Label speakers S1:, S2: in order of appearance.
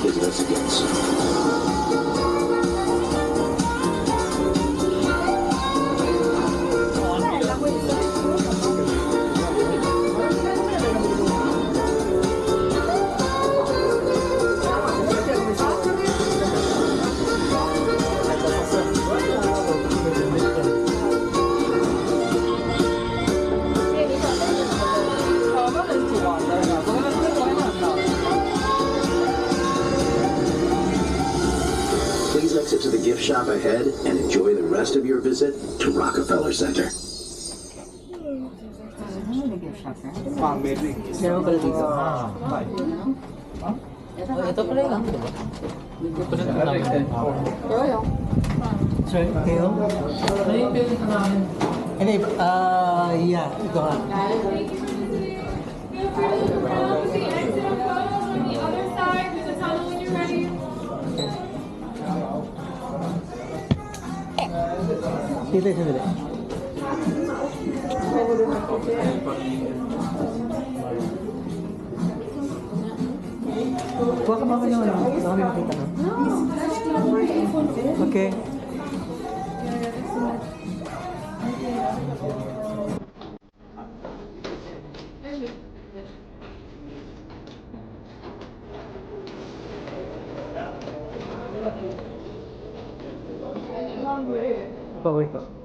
S1: visit us again soon. Please exit to the gift shop ahead and enjoy the rest of your visit to Rockefeller Center.
S2: Meron pala dito. Ito pala yung ano, diba? Sorry, kayo? Ano yung pinito namin? Hindi, yeah, ito nga. Dito, dito. Kuha ka mama naman, baka kami makita na. Okay. Okay.